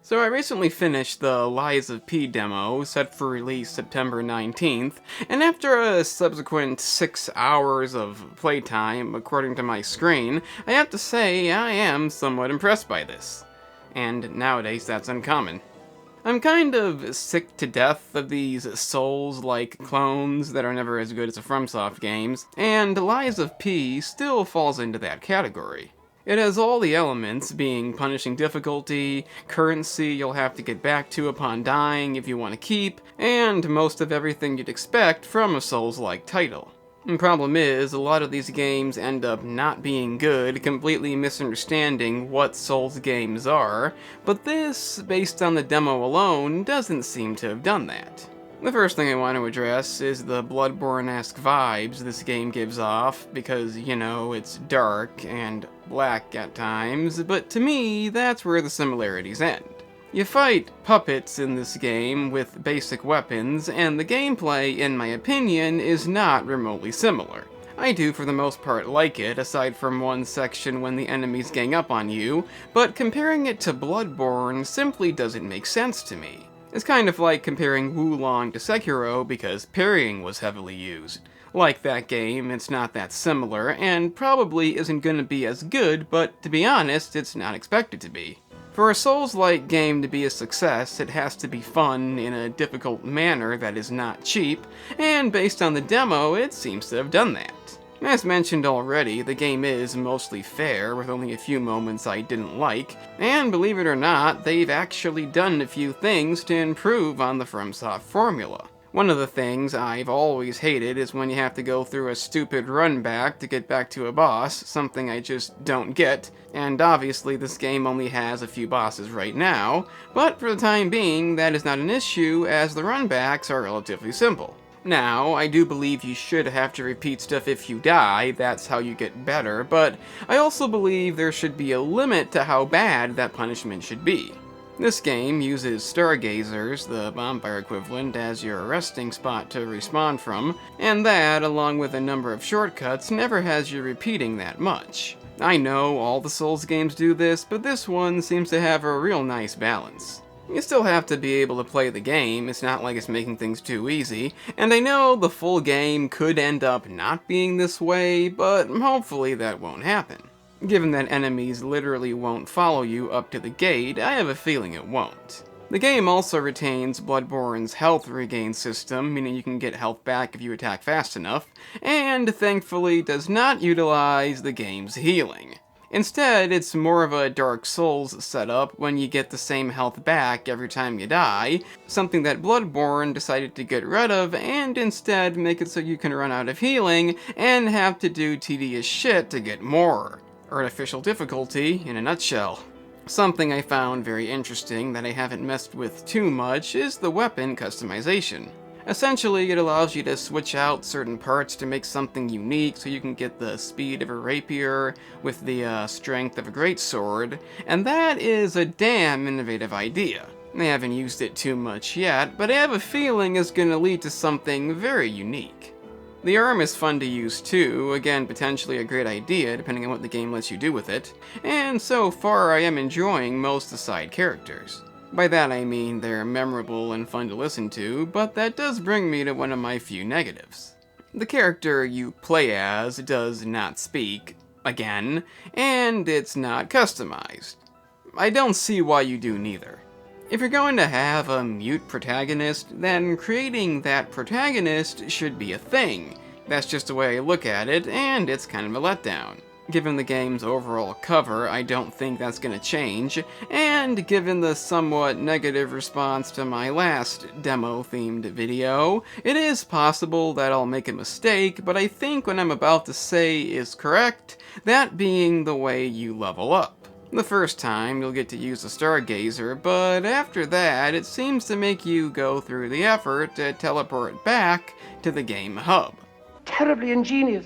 So I recently finished the Lies of P demo, set for release September 19th, and after a subsequent 6 hours of playtime, according to my screen, I have to say I am somewhat impressed by this. And nowadays that's uncommon. I'm kind of sick to death of these Souls-like clones that are never as good as the FromSoft games, and Lies of P still falls into that category. It has all the elements, being punishing difficulty, currency you'll have to get back to upon dying if you want to keep, and most of everything you'd expect from a Souls-like title. The problem is, a lot of these games end up not being good, completely misunderstanding what Souls games are, but this, based on the demo alone, doesn't seem to have done that. The first thing I want to address is the Bloodborne-esque vibes this game gives off, because, you know, it's dark and black at times, but to me, that's where the similarities end. You fight puppets in this game with basic weapons, and the gameplay, in my opinion, is not remotely similar. I do for the most part like it, aside from one section when the enemies gang up on you, but comparing it to Bloodborne simply doesn't make sense to me. It's kind of like comparing Wulong to Sekiro because parrying was heavily used. Like that game, it's not that similar, and probably isn't going to be as good, but to be honest, it's not expected to be. For a Souls-like game to be a success, it has to be fun in a difficult manner that is not cheap, and based on the demo, it seems to have done that. As mentioned already, the game is mostly fair, with only a few moments I didn't like, and believe it or not, they've actually done a few things to improve on the FromSoft formula. One of the things I've always hated is when you have to go through a stupid run back to get back to a boss, something I just don't get, and obviously this game only has a few bosses right now, but for the time being, that is not an issue as the run backs are relatively simple. Now, I do believe you should have to repeat stuff if you die, that's how you get better, but I also believe there should be a limit to how bad that punishment should be. This game uses stargazers, the bonfire equivalent, as your resting spot to respawn from, and that, along with a number of shortcuts, never has you repeating that much. I know all the Souls games do this, but this one seems to have a real nice balance. You still have to be able to play the game, it's not like it's making things too easy, and I know the full game could end up not being this way, but hopefully that won't happen. Given that enemies literally won't follow you up to the gate, I have a feeling it won't. The game also retains Bloodborne's health regain system, meaning you can get health back if you attack fast enough, and thankfully does not utilize the game's healing. Instead, it's more of a Dark Souls setup when you get the same health back every time you die, something that Bloodborne decided to get rid of and instead make it so you can run out of healing and have to do tedious shit to get more. Artificial difficulty in a nutshell. Something I found very interesting that I haven't messed with too much is the weapon customization. Essentially, it allows you to switch out certain parts to make something unique so you can get the speed of a rapier with the strength of a greatsword, and that is a damn innovative idea. I haven't used it too much yet, but I have a feeling it's going to lead to something very unique. The arm is fun to use too, again potentially a great idea depending on what the game lets you do with it, and so far I am enjoying most of the side characters. By that I mean they're memorable and fun to listen to, but that does bring me to one of my few negatives. The character you play as does not speak, again, and it's not customized. I don't see why you do neither. If you're going to have a mute protagonist, then creating that protagonist should be a thing. That's just the way I look at it, and it's kind of a letdown. Given the game's overall cover, I don't think that's going to change, and given the somewhat negative response to my last demo-themed video, it is possible that I'll make a mistake, but I think what I'm about to say is correct, that being the way you level up. The first time, you'll get to use a stargazer, but after that, it seems to make you go through the effort to teleport back to the game hub. Terribly ingenious.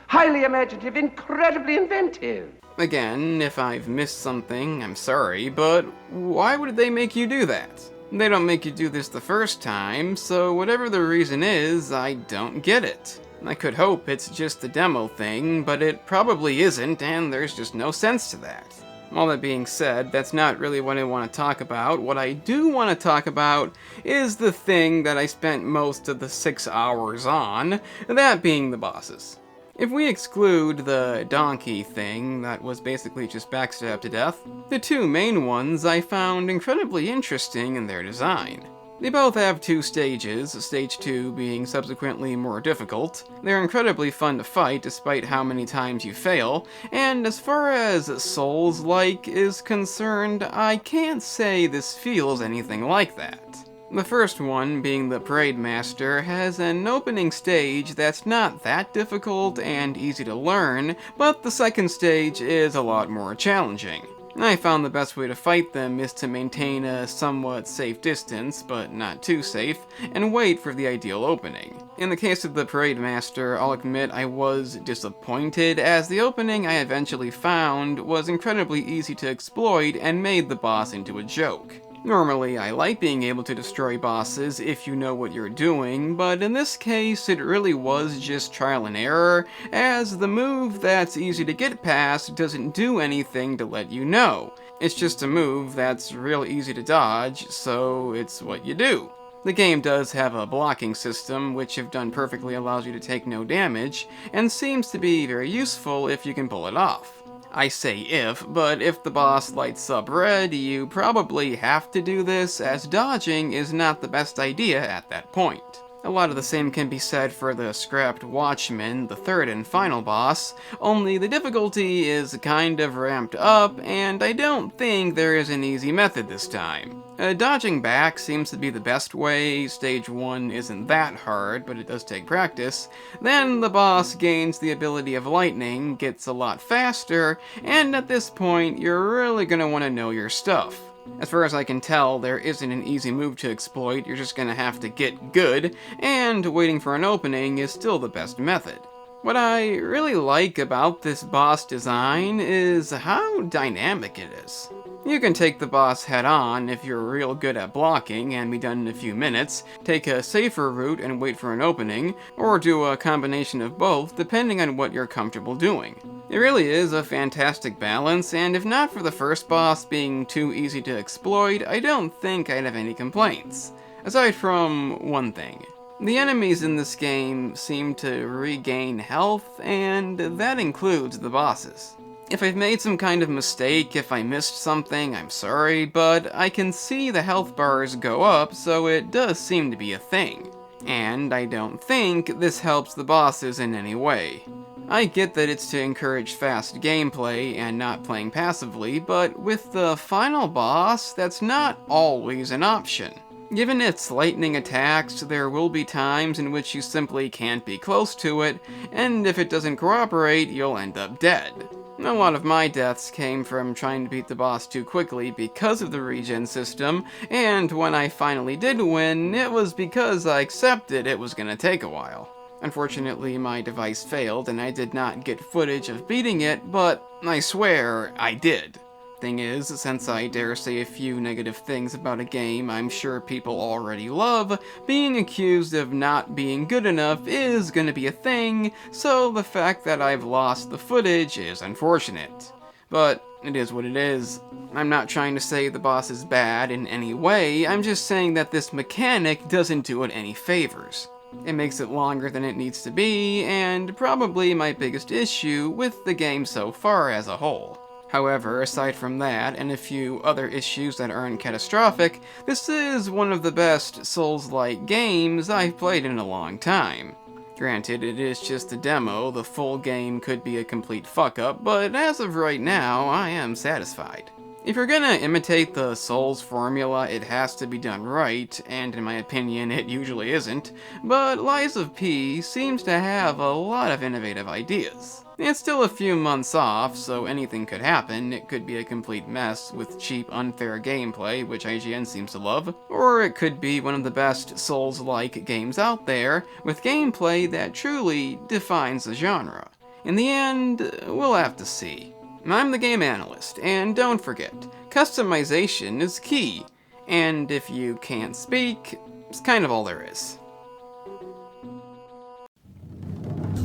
Highly imaginative, incredibly inventive. Again, if I've missed something, I'm sorry, but why would they make you do that? They don't make you do this the first time, so whatever the reason is, I don't get it. I could hope it's just the demo thing, but it probably isn't, and there's just no sense to that. All that being said, that's not really what I want to talk about. What I do want to talk about is the thing that I spent most of the 6 hours on, that being the bosses. If we exclude the donkey thing, that was basically just backstabbed to death, the two main ones I found incredibly interesting in their design. They both have 2 stages, stage 2 being subsequently more difficult. They're incredibly fun to fight despite how many times you fail, and as far as Souls-like is concerned, I can't say this feels anything like that. The first one, being the Parade Master, has an opening stage that's not that difficult and easy to learn, but the second stage is a lot more challenging. I found the best way to fight them is to maintain a somewhat safe distance, but not too safe, and wait for the ideal opening. In the case of the Parade Master, I'll admit I was disappointed, as the opening I eventually found was incredibly easy to exploit and made the boss into a joke. Normally, I like being able to destroy bosses if you know what you're doing, but in this case it really was just trial and error, as the move that's easy to get past doesn't do anything to let you know. It's just a move that's real easy to dodge, so it's what you do. The game does have a blocking system, which if done perfectly allows you to take no damage, and seems to be very useful if you can pull it off. I say if, but if the boss lights up red, you probably have to do this, as dodging is not the best idea at that point. A lot of the same can be said for the scrapped Watchman, the third and final boss, only the difficulty is kind of ramped up, and I don't think there is an easy method this time. Dodging back seems to be the best way. Stage 1 isn't that hard, but it does take practice. Then the boss gains the ability of lightning, gets a lot faster, and at this point you're really gonna want to know your stuff. As far as I can tell, there isn't an easy move to exploit, you're just gonna have to get good, and waiting for an opening is still the best method. What I really like about this boss design is how dynamic it is. You can take the boss head on if you're real good at blocking and be done in a few minutes, take a safer route and wait for an opening, or do a combination of both depending on what you're comfortable doing. It really is a fantastic balance, and if not for the first boss being too easy to exploit, I don't think I'd have any complaints. Aside from one thing. The enemies in this game seem to regain health, and that includes the bosses. If I've made some kind of mistake, if I missed something, I'm sorry, but I can see the health bars go up, so it does seem to be a thing. And I don't think this helps the bosses in any way. I get that it's to encourage fast gameplay and not playing passively, but with the final boss, that's not always an option. Given its lightning attacks, there will be times in which you simply can't be close to it, and if it doesn't cooperate, you'll end up dead. A lot of my deaths came from trying to beat the boss too quickly because of the regen system, and when I finally did win, it was because I accepted it was gonna take a while. Unfortunately, my device failed and I did not get footage of beating it, but I swear I did. Thing is, since I dare say a few negative things about a game I'm sure people already love, being accused of not being good enough is gonna be a thing, so the fact that I've lost the footage is unfortunate. But it is what it is. I'm not trying to say the boss is bad in any way, I'm just saying that this mechanic doesn't do it any favors. It makes it longer than it needs to be, and probably my biggest issue with the game so far as a whole. However, aside from that, and a few other issues that aren't catastrophic, this is one of the best Souls-like games I've played in a long time. Granted, it is just a demo, the full game could be a complete fuck-up, but as of right now, I am satisfied. If you're gonna imitate the Souls formula, it has to be done right, and in my opinion, it usually isn't, but Lies of P seems to have a lot of innovative ideas. It's still a few months off, so anything could happen. It could be a complete mess with cheap, unfair gameplay, which IGN seems to love, or it could be one of the best Souls-like games out there, with gameplay that truly defines the genre. In the end, we'll have to see. I'm the Game Analyst, and don't forget, customization is key, and if you can't speak, it's kind of all there is.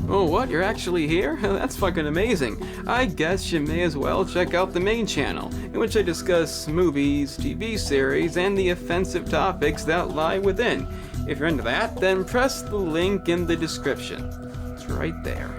Oh, what? You're actually here? That's fucking amazing. I guess you may as well check out the main channel, in which I discuss movies, TV series, and the offensive topics that lie within. If you're into that, then press the link in the description. It's right there.